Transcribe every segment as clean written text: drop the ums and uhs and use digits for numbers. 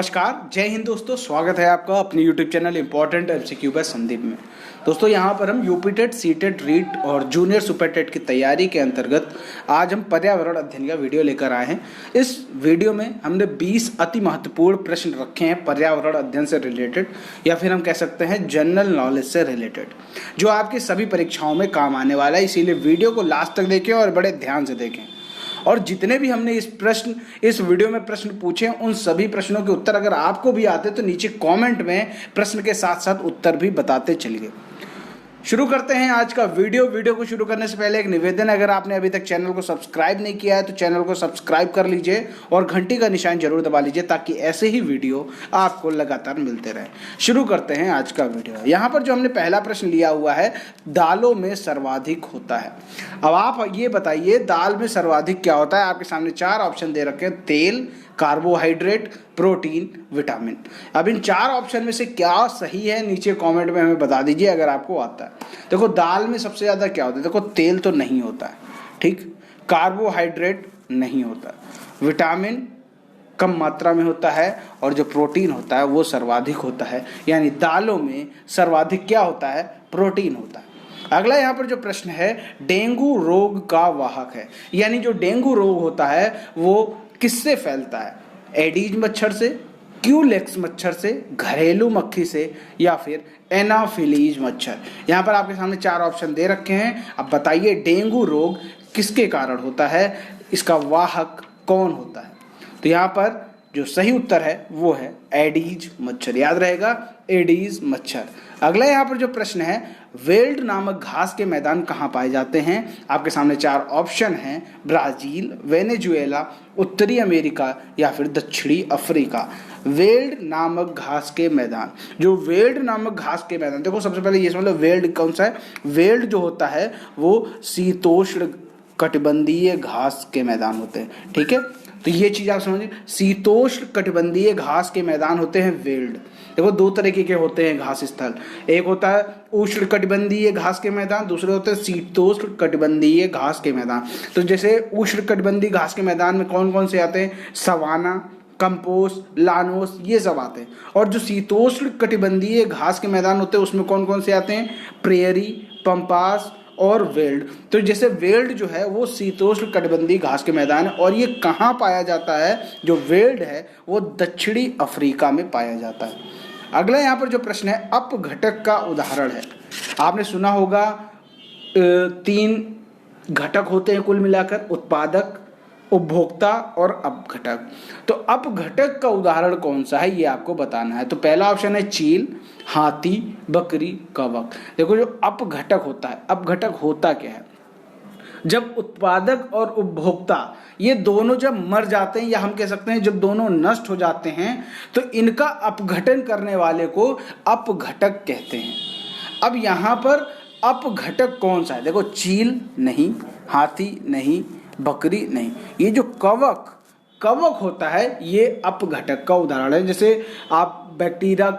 नमस्कार, जय हिंद दोस्तों। स्वागत है आपका अपने YouTube channel important MCQ by Sandeep में। दोस्तों यहाँ पर हम UP TET, C TET, REET और जूनियर सुपर टेट की तैयारी के अंतर्गत आज हम पर्यावरण अध्ययन का वीडियो लेकर आए हैं। इस वीडियो में हमने 20 अति महत्वपूर्ण प्रश्न रखे हैं पर्यावरण अध्ययन से रिलेटेड, या फिर हम कह सकते हैं जनरल नॉलेज से रिलेटेड, जो आपकी सभी परीक्षाओं में काम आने वाला है। इसीलिए वीडियो को लास्ट तक देखें और बड़े ध्यान से देखें। और जितने भी हमने इस वीडियो में प्रश्न पूछे, उन सभी प्रश्नों के उत्तर अगर आपको भी आते तो नीचे कमेंट में प्रश्न के साथ साथ उत्तर भी बताते चलिए। शुरू करते हैं आज का वीडियो को शुरू करने से पहले एक निवेदन, अगर आपने अभी तक चैनल को सब्सक्राइब नहीं किया है तो चैनल को सब्सक्राइब कर लीजिए और घंटी का निशान जरूर दबा लीजिए, ताकि ऐसे ही वीडियो आपको लगातार मिलते रहे। शुरू करते हैं आज का वीडियो। यहाँ पर जो हमने पहला प्रश्न लिया हुआ है, दालों में सर्वाधिक होता है। अब आप ये बताइए, दाल में सर्वाधिक क्या होता है। आपके सामने 4 ऑप्शन दे रखे हैं: तेल, कार्बोहाइड्रेट, प्रोटीन, विटामिन। अब इन 4 ऑप्शन में से क्या सही है, नीचे कमेंट में हमें बता दीजिए अगर आपको आता है। देखो, दाल में सबसे ज्यादा क्या होता है? देखो, तेल तो नहीं होता है, ठीक। कार्बोहाइड्रेट नहीं होता, विटामिन कम मात्रा में होता है, और जो प्रोटीन होता है वो सर्वाधिक होता है। यानी दालों में सर्वाधिक क्या होता है? प्रोटीन होता है। अगला यहाँ पर जो प्रश्न है, डेंगू रोग का वाहक है। यानी जो डेंगू रोग होता है वो किससे फैलता है? एडीज मच्छर से, क्यूलेक्स मच्छर से, घरेलू मक्खी से, या फिर एनाफिलीज मच्छर। यहाँ पर आपके सामने 4 ऑप्शन दे रखे हैं। अब बताइए, डेंगू रोग किसके कारण होता है, इसका वाहक कौन होता है? तो यहाँ पर जो सही उत्तर है वो है एडीज मच्छर। याद रहेगा, एडीज मच्छर। अगला यहाँ पर जो प्रश्न है, वेल्ड नामक घास के मैदान कहाँ पाए जाते हैं? आपके सामने 4 ऑप्शन हैं: ब्राजील, वेनेजुएला, उत्तरी अमेरिका, या फिर दक्षिणी अफ्रीका। वेल्ड नामक घास के मैदान, जो वेल्ड नामक घास के मैदान, देखो सबसे पहले ये समझ लो वेल्ड कौन सा है। वेल्ड जो होता है वो शीतोष्ण कटिबंधीय घास के मैदान होते हैं, ठीक है। तो ये चीज आप समझिए, शीतोष्ण कटिबंधीय घास के मैदान होते हैं वेल्ड। देखो, 2 तरीके के होते हैं घास स्थल। एक होता है उष्ण कटिबंधीय घास के मैदान, दूसरे होते हैं शीतोष्ण कटिबंधीय घास के मैदान। तो जैसे उष्ण कटिबंधीय घास के मैदान में कौन कौन से आते हैं? सवाना, कंपोस्ट, लानोस, ये सब आते हैं। और जो शीतोष्ण कटिबंधीय घास के मैदान होते हैं उसमें कौन कौन से आते हैं? प्रेयरी, पंपास और वेल्ड। तो जैसे वेल्ड जो है वो शीतोष्ण कटिबंधीय घास के मैदान है, और ये कहाँ पाया जाता है? जो वेल्ड है वो दक्षिणी अफ्रीका में पाया जाता है। अगला यहाँ पर जो प्रश्न है, अपघटक का उदाहरण है। आपने सुना होगा 3 घटक होते हैं कुल मिलाकर: उत्पादक, उपभोक्ता और अपघटक। तो अपघटक का उदाहरण कौन सा है, ये आपको बताना है। तो पहला ऑप्शन है चील, हाथी, बकरी, कवक। देखो, जो अपघटक होता है, अपघटक होता क्या है? जब उत्पादक और उपभोक्ता ये दोनों जब मर जाते हैं, या हम कह सकते हैं जब दोनों नष्ट हो जाते हैं, तो इनका अपघटन करने वाले को अपघटक कहते हैं। अब यहाँ पर अपघटक कौन सा है? देखो, चील नहीं, हाथी नहीं, बकरी नहीं। ये जो कवक होता है ये अपघटक का उदाहरण है। जैसे आप बैक्टीरिया,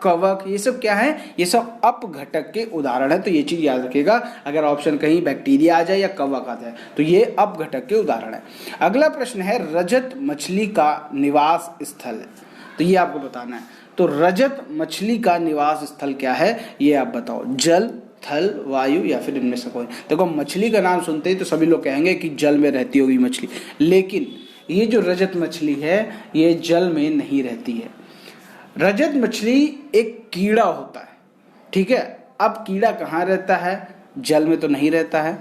कवक, ये सब क्या है? ये सब अपघटक के उदाहरण है। तो ये चीज याद रखिएगा, अगर ऑप्शन कहीं बैक्टीरिया आ जाए या कवक आ जाए तो ये अपघटक के उदाहरण है। अगला प्रश्न है, रजत मछली का निवास स्थल है। तो ये आपको बताना है। तो रजत मछली का निवास स्थल क्या है, ये आप बताओ। जल, थल, वायु, या फिर इनमें से कोई? देखो, मछली का नाम सुनते ही तो सभी लोग कहेंगे कि जल में रहती होगी मछली, लेकिन ये जो रजत मछली है ये जल में नहीं रहती है। रजत मछली एक कीड़ा होता है, ठीक है। अब कीड़ा कहाँ रहता है? जल में तो नहीं रहता है,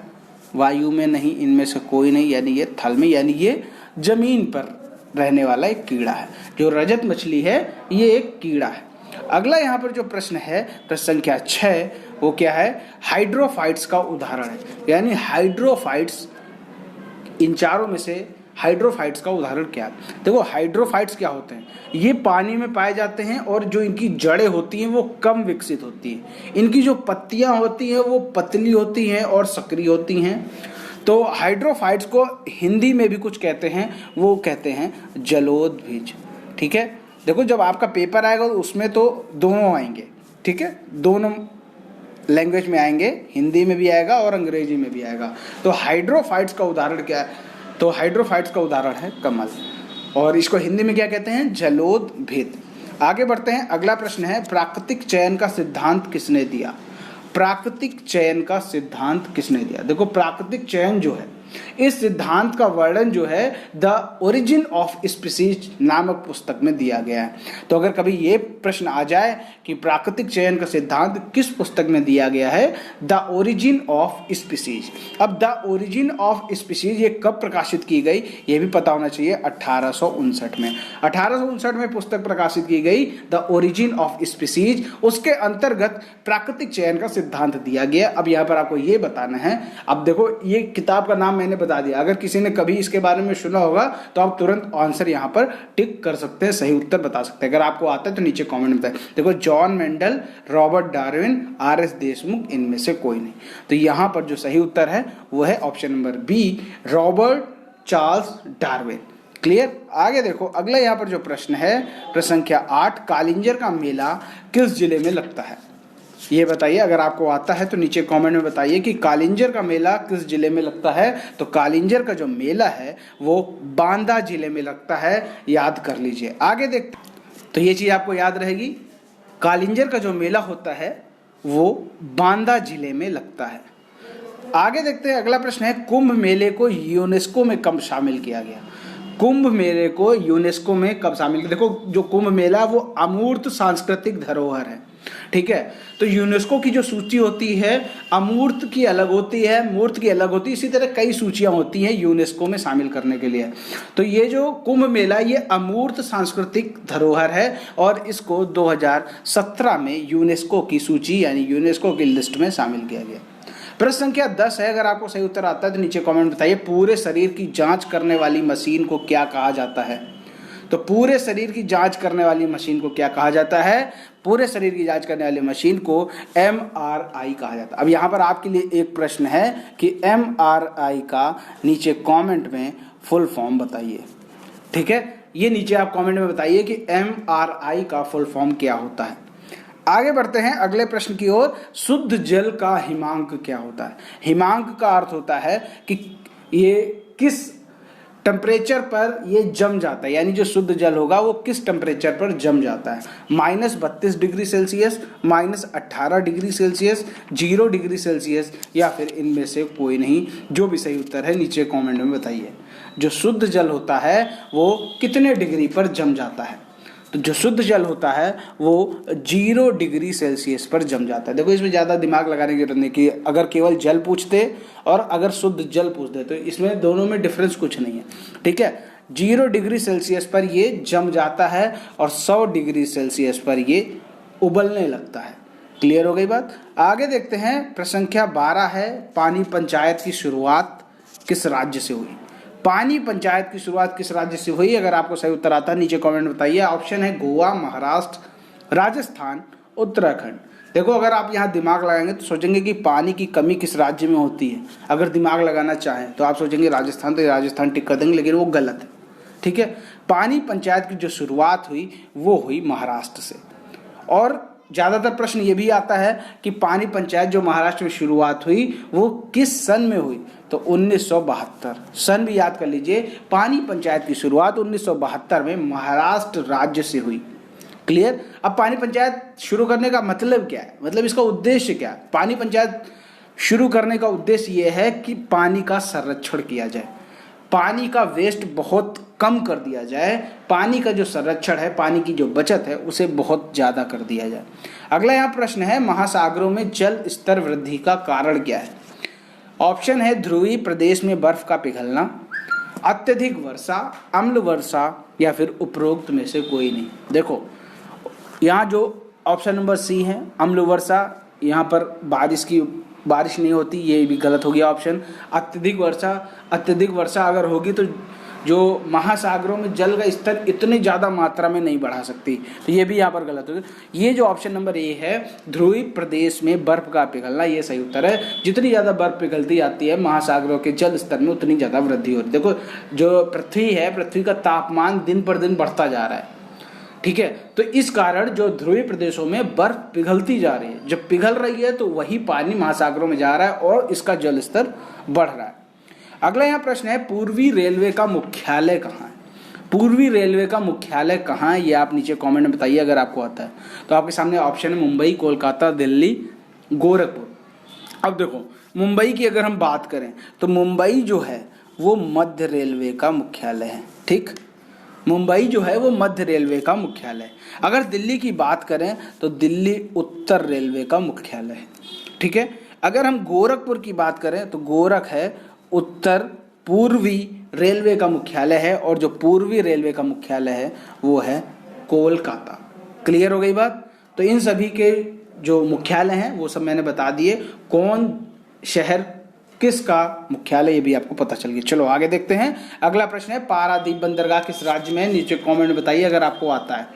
वायु में नहीं, इनमें से कोई नहीं, यानी ये थल में, यानी ये जमीन पर रहने वाला एक कीड़ा है। जो रजत मछली है ये एक कीड़ा है। अगला यहाँ पर जो प्रश्न है, प्रश्न संख्या 6, वो क्या है? हाइड्रोफाइट्स का उदाहरण है। यानी हाइड्रोफाइट्स, इन चारों में से हाइड्रोफाइट्स का उदाहरण क्या है? देखो, हाइड्रोफाइट्स क्या होते हैं? ये पानी में पाए जाते हैं, और जो इनकी जड़ें होती हैं वो कम विकसित होती हैं। इनकी जो पत्तियां होती हैं वो पतली होती हैं और सक्रिय होती हैं। तो हाइड्रोफाइट्स को हिंदी में भी कुछ कहते हैं, वो कहते हैं जलोदभिज, ठीक है। देखो, जब आपका पेपर आएगा तो उसमें तो दोनों आएंगे, ठीक है, दोनों लैंग्वेज में आएंगे, हिंदी में भी आएगा और अंग्रेजी में भी आएगा। तो हाइड्रोफाइट्स का उदाहरण क्या है? तो हाइड्रोफाइट्स का उदाहरण है कमल। और इसको हिंदी में क्या कहते हैं, जलोदभेद। आगे बढ़ते हैं, अगला प्रश्न है प्राकृतिक चयन का सिद्धांत किसने दिया। प्राकृतिक चयन का सिद्धांत किसने दिया। देखो प्राकृतिक चयन जो है, इस सिद्धांत का वर्णन जो है द ओरिजिन ऑफ स्पीसीज नामक पुस्तक में दिया गया है। तो अगर कभी ये प्रश्न आ जाए कि प्राकृतिक चयन का सिद्धांत किस पुस्तक में दिया गया है, द ओरिजिन ऑफ स्पीसीज। अब द ओरिजिन ऑफ स्पीसीज ये कब प्रकाशित की गई, ये भी पता होना चाहिए, 1859 में। 1859 में पुस्तक प्रकाशित की गई द ओरिजिन ऑफ स्पीसीज, उसके अंतर्गत प्राकृतिक चयन का सिद्धांत दिया गया। अब यहाँ पर आपको ये बताना है, अब देखो ये किताब का नाम मैंने बता दिया, अगर किसी ने कभी इसके बारे में सुना होगा तो आप तुरंत आंसर यहाँ पर टिक कर सकते हैं, सही उत्तर बता सकते हैं। अगर आपको आता है तो नीचे कमेंट में बताएं। देखो John Mendel, Robert Darwin, RS. Deshmukh, इनमें से कोई नहीं। तो यहाँ पर जो सही उत्तर है वो है option number B, Robert Charles Darwin. Clear. आगे देखो अगला यहाँ पर जो प्रश्न है, प्रश्न संख्या 8, कालिंजर का मेला किस जिले में लगता है। ये बताइए, अगर आपको आता है तो नीचे कमेंट में बताइए कि कालिंजर का मेला किस जिले में लगता है। तो कालिंजर का जो मेला है वो बांदा जिले में लगता है, याद कर लीजिए। आगे देखते, तो ये चीज आपको याद रहेगी, कालिंजर का जो मेला होता है वो बांदा जिले में लगता है। आगे देखते हैं, अगला प्रश्न है कुंभ मेले को यूनेस्को में कब शामिल किया गया। कुंभ मेले को यूनेस्को में कब शामिल किया। देखो जो कुंभ मेला वो अमूर्त सांस्कृतिक धरोहर है, ठीक है। तो यूनेस्को की जो सूची होती है अमूर्त की अलग होती है, मूर्त की अलग होती है, इसी तरह कई सूचियां होती हैं यूनेस्को में शामिल करने के लिए। तो ये जो कुंभ मेला ये अमूर्त सांस्कृतिक धरोहर है और इसको 2017 में यूनेस्को की सूची यानी यूनेस्को की लिस्ट में शामिल किया गया। प्रश्न संख्या 10 है, अगर आपको सही उत्तर आता है तो नीचे कमेंट बताइए, पूरे शरीर की जांच करने वाली मशीन को क्या कहा जाता है। तो पूरे शरीर की जांच करने वाली मशीन को क्या कहा जाता है, पूरे शरीर की जांच करने वाली मशीन को MRI कहा जाता है। अब यहाँ पर आपके लिए एक प्रश्न है कि MRI का नीचे कमेंट में फुल फॉर्म बताइए, ठीक है। ये नीचे आप कमेंट में बताइए कि MRI का फुल फॉर्म क्या होता है। आगे बढ़ते हैं अगले प्रश्न की ओर, शुद्ध जल का हिमांक क्या होता है। हिमांक का अर्थ होता है कि ये किस टेम्परेचर पर ये जम जाता है, यानी जो शुद्ध जल होगा वो किस टेम्परेचर पर जम जाता है। -32 degree Celsius, -18 degree Celsius, 0 degree Celsius, या फिर इनमें से कोई नहीं। जो भी सही उत्तर है नीचे कमेंट में बताइए। जो शुद्ध जल होता है वो कितने डिग्री पर जम जाता है। तो जो शुद्ध जल होता है वो 0 डिग्री सेल्सियस पर जम जाता है। देखो इसमें ज़्यादा दिमाग लगाने की जरूरत नहीं कि अगर केवल जल पूछते और अगर शुद्ध जल पूछते तो इसमें दोनों में डिफरेंस कुछ नहीं है, ठीक है। 0 डिग्री सेल्सियस पर ये जम जाता है और 100 डिग्री सेल्सियस पर ये उबलने लगता है। क्लियर हो गई बात। आगे देखते हैं, प्रश्न संख्या 12 है, पानी पंचायत की शुरुआत किस राज्य से हुई। पानी पंचायत की शुरुआत किस राज्य से हुई, अगर आपको सही उत्तर आता है नीचे कमेंट बताइए। ऑप्शन है गोवा, महाराष्ट्र, राजस्थान, उत्तराखंड। देखो अगर आप यहाँ दिमाग लगाएंगे तो सोचेंगे कि पानी की कमी किस राज्य में होती है। अगर दिमाग लगाना चाहें तो आप सोचेंगे राजस्थान, तो राजस्थान टिक कर देंगे, लेकिन वो गलत है, ठीक है। पानी पंचायत की जो शुरुआत हुई वो हुई महाराष्ट्र से। और ज़्यादातर प्रश्न ये भी आता है कि पानी पंचायत जो महाराष्ट्र में शुरुआत हुई वो किस सन में हुई। तो 1972 सन भी याद कर लीजिए। पानी पंचायत की शुरुआत 1972 में महाराष्ट्र राज्य से हुई। क्लियर। अब पानी पंचायत शुरू करने का मतलब क्या है, मतलब इसका उद्देश्य क्या है। पानी पंचायत शुरू करने का उद्देश्य ये है कि पानी का संरक्षण किया जाए, पानी का वेस्ट बहुत कम कर दिया जाए, पानी का जो संरक्षण है, पानी की जो बचत है उसे बहुत ज़्यादा कर दिया जाए। अगला यहाँ प्रश्न है, महासागरों में जल स्तर वृद्धि का कारण क्या है। ऑप्शन है ध्रुवीय प्रदेश में बर्फ का पिघलना, अत्यधिक वर्षा, अम्ल वर्षा, या फिर उपरोक्त में से कोई नहीं। देखो यहाँ जो ऑप्शन नंबर सी है अम्ल वर्षा, यहाँ पर बारिश नहीं होती, ये भी गलत हो गया ऑप्शन। अत्यधिक वर्षा अगर होगी तो जो महासागरों में जल का स्तर इतनी ज़्यादा मात्रा में नहीं बढ़ा सकती, तो ये भी यहाँ पर गलत हो गया। ये जो ऑप्शन नंबर ए है ध्रुवीय प्रदेश में बर्फ का पिघलना, ये सही उत्तर है। जितनी ज़्यादा बर्फ पिघलती जाती है महासागरों के जल स्तर में उतनी ज़्यादा वृद्धि होती है। देखो जो पृथ्वी है, पृथ्वी का तापमान दिन पर दिन बढ़ता जा रहा है, ठीक है। तो इस कारण जो ध्रुवीय प्रदेशों में बर्फ पिघलती जा रही है, जब पिघल रही है तो वही पानी महासागरों में जा रहा है और इसका जल स्तर बढ़ रहा है। अगला यहाँ प्रश्न है, पूर्वी रेलवे का मुख्यालय कहाँ है। पूर्वी रेलवे का मुख्यालय कहाँ है, ये आप नीचे कमेंट में बताइए अगर आपको आता है। तो आपके सामने ऑप्शन है मुंबई, कोलकाता, दिल्ली, गोरखपुर। अब देखो मुंबई की अगर हम बात करें तो मुंबई जो है वो मध्य रेलवे का मुख्यालय है। ठीक, मुंबई जो है वो मध्य रेलवे का मुख्यालय है। अगर दिल्ली की बात करें तो दिल्ली उत्तर रेलवे का मुख्यालय है। ठीक है, अगर हम गोरखपुर की बात करें तो गोरख है उत्तर पूर्वी रेलवे का मुख्यालय है, और जो पूर्वी रेलवे का मुख्यालय है वो है कोलकाता। क्लियर हो गई बात। तो इन सभी के जो मुख्यालय हैं वो सब मैंने बता दिए, कौन शहर किसका मुख्यालय ये भी आपको पता चल गया। चलो आगे देखते हैं। अगला प्रश्न है पारादीप बंदरगाह किस राज्य में है, नीचे कमेंट में बताइए अगर आपको आता है।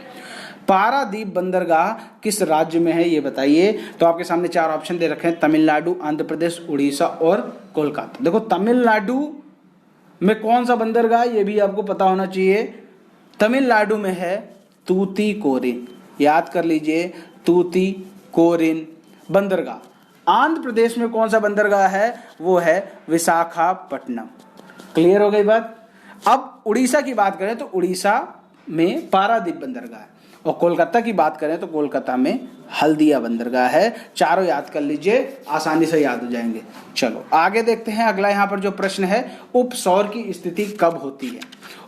पारादीप बंदरगाह किस राज्य में है ये बताइए। तो आपके सामने चार ऑप्शन दे रखे हैं, तमिलनाडु, आंध्र प्रदेश, उड़ीसा और कोलकाता। देखो तमिलनाडु में कौन सा बंदरगाह ये भी आपको पता होना चाहिए। तमिलनाडु में है तूतीकोरिन, याद कर लीजिए, तूतीकोरिन बंदरगाह। आंध्र प्रदेश में कौन सा बंदरगाह है, वो है विशाखापट्टनम। क्लियर हो गई बात। अब उड़ीसा की बात करें तो उड़ीसा में पारादीप बंदरगाह है, और कोलकाता की बात करें तो कोलकाता में हल्दिया बंदरगाह है। चारों याद कर लीजिए, आसानी से याद हो जाएंगे। चलो आगे देखते हैं। अगला यहाँ पर जो प्रश्न है, उपसौर की स्थिति कब होती है।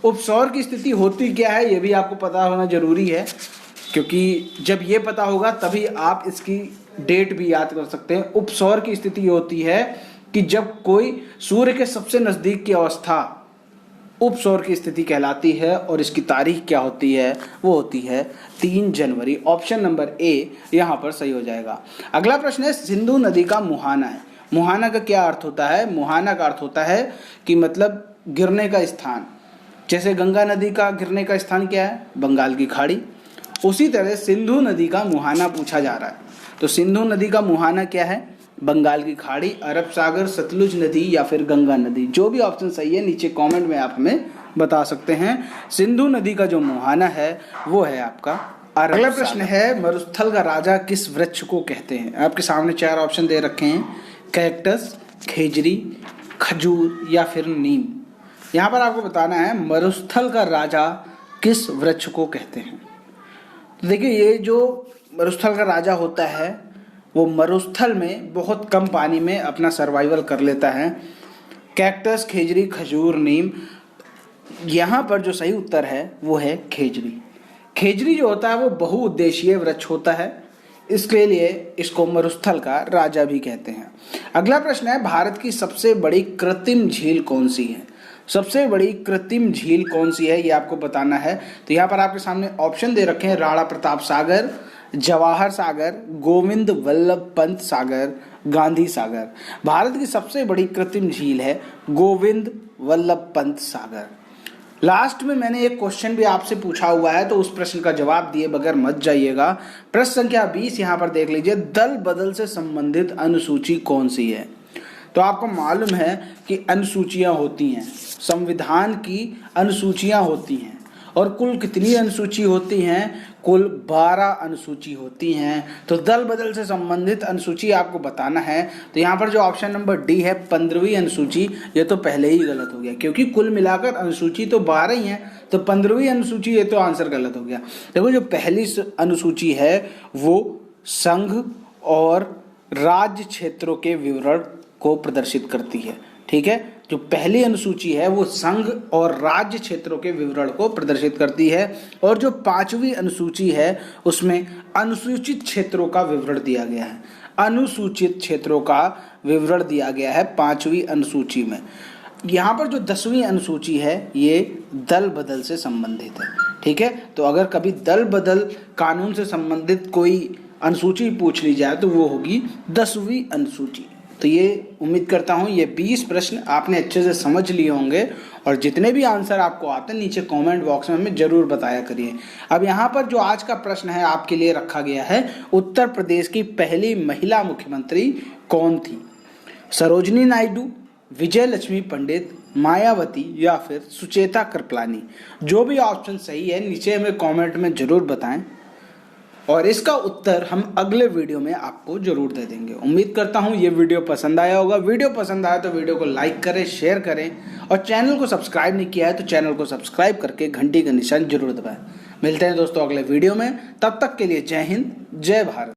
उपसौर की स्थिति होती क्या है ये भी आपको पता होना जरूरी है, क्योंकि जब ये पता होगा तभी आप इसकी डेट भी याद कर सकते हैं। उपसौर की स्थिति होती है कि जब कोई सूर्य के सबसे नजदीक की अवस्था उपसौर की स्थिति कहलाती है, और इसकी तारीख क्या होती है, वो होती है 3 जनवरी। ऑप्शन नंबर ए यहाँ पर सही हो जाएगा। अगला प्रश्न है सिंधु नदी का मुहाना है। मुहाना का क्या अर्थ होता है। मुहाना का अर्थ होता है कि मतलब गिरने का स्थान। जैसे गंगा नदी का गिरने का स्थान क्या है, बंगाल की खाड़ी, उसी तरह सिंधु नदी का मुहाना पूछा जा रहा है। तो सिंधु नदी का मुहाना क्या है, बंगाल की खाड़ी, अरब सागर, सतलुज नदी या फिर गंगा नदी। जो भी ऑप्शन सही है नीचे कमेंट में आप हमें बता सकते हैं। सिंधु नदी का जो मुहाना है वो है आपका अरब। अगला प्रश्न है मरुस्थल का राजा किस वृक्ष को कहते हैं। आपके सामने 4 ऑप्शन दे रखे हैं, कैक्टस, खेजरी, खजूर या फिर नीम। यहाँ पर आपको बताना है मरुस्थल का राजा किस वृक्ष को कहते हैं। तो देखिए ये जो मरुस्थल का राजा होता है वो मरुस्थल में बहुत कम पानी में अपना सर्वाइवल कर लेता है। कैक्टस, खेजरी, खजूर, नीम। यहाँ पर जो सही उत्तर है वो है खेजरी। खेजरी जो होता है वो बहुउद्देशीय वृक्ष होता है, इसके लिए इसको मरुस्थल का राजा भी कहते हैं। अगला प्रश्न है भारत की सबसे बड़ी कृत्रिम झील कौन सी है। सबसे बड़ी कृत्रिम झील कौन सी है ये आपको बताना है। तो यहाँ पर आपके सामने ऑप्शन दे रखे हैं, राणा प्रताप सागर, जवाहर सागर, गोविंद वल्लभ पंत सागर, गांधी सागर। भारत की सबसे बड़ी कृत्रिम झील है गोविंद वल्लभ पंत सागर। लास्ट में मैंने एक क्वेश्चन भी आपसे पूछा हुआ है, तो उस प्रश्न का जवाब दिए बगैर मत जाइएगा। प्रश्न संख्या 20 यहाँ पर देख लीजिए, दल बदल से संबंधित अनुसूची कौन सी है। तो आपको मालूम है कि अनुसूचियां होती हैं, संविधान की अनुसूचियां होती हैं, और कुल कितनी अनुसूची होती हैं, कुल 12 अनुसूची होती हैं। तो दल बदल से संबंधित अनुसूची आपको बताना है। तो यहाँ पर जो ऑप्शन नंबर डी है 15वीं अनुसूची, ये तो पहले ही गलत हो गया, क्योंकि कुल मिलाकर अनुसूची तो 12 ही है, तो 15वीं अनुसूची ये तो आंसर गलत हो गया। देखो जो पहली अनुसूची है वो संघ और राज्य क्षेत्रों के विवरण को प्रदर्शित करती है। ठीक है, जो पहली अनुसूची है वो संघ और राज्य क्षेत्रों के विवरण को प्रदर्शित करती है, और जो 5वीं अनुसूची है उसमें अनुसूचित क्षेत्रों का विवरण दिया गया है। अनुसूचित क्षेत्रों का विवरण दिया गया है 5वीं अनुसूची में। यहाँ पर जो 10वीं अनुसूची है ये दल बदल से संबंधित है। ठीक है, तो अगर कभी दल बदल कानून से संबंधित कोई अनुसूची पूछ ली जाए तो वो होगी 10वीं अनुसूची। तो ये उम्मीद करता हूँ ये 20 प्रश्न आपने अच्छे से समझ लिए होंगे, और जितने भी आंसर आपको आते हैं नीचे कमेंट बॉक्स में हमें जरूर बताया करिए। अब यहाँ पर जो आज का प्रश्न है आपके लिए रखा गया है, उत्तर प्रदेश की पहली महिला मुख्यमंत्री कौन थी। सरोजिनी नायडू, विजय लक्ष्मी पंडित, मायावती या फिर सुचेता कृपलानी। जो भी ऑप्शन सही है नीचे हमें कॉमेंट में जरूर बताएं। और इसका उत्तर हम अगले वीडियो में आपको जरूर दे देंगे। उम्मीद करता हूँ ये वीडियो पसंद आया होगा। वीडियो पसंद आया तो वीडियो को लाइक करें, शेयर करें और चैनल को सब्सक्राइब नहीं किया है तो चैनल को सब्सक्राइब करके घंटी का निशान जरूर दबाएं। मिलते हैं दोस्तों अगले वीडियो में, तब तक के लिए जय हिंद, जय भारत।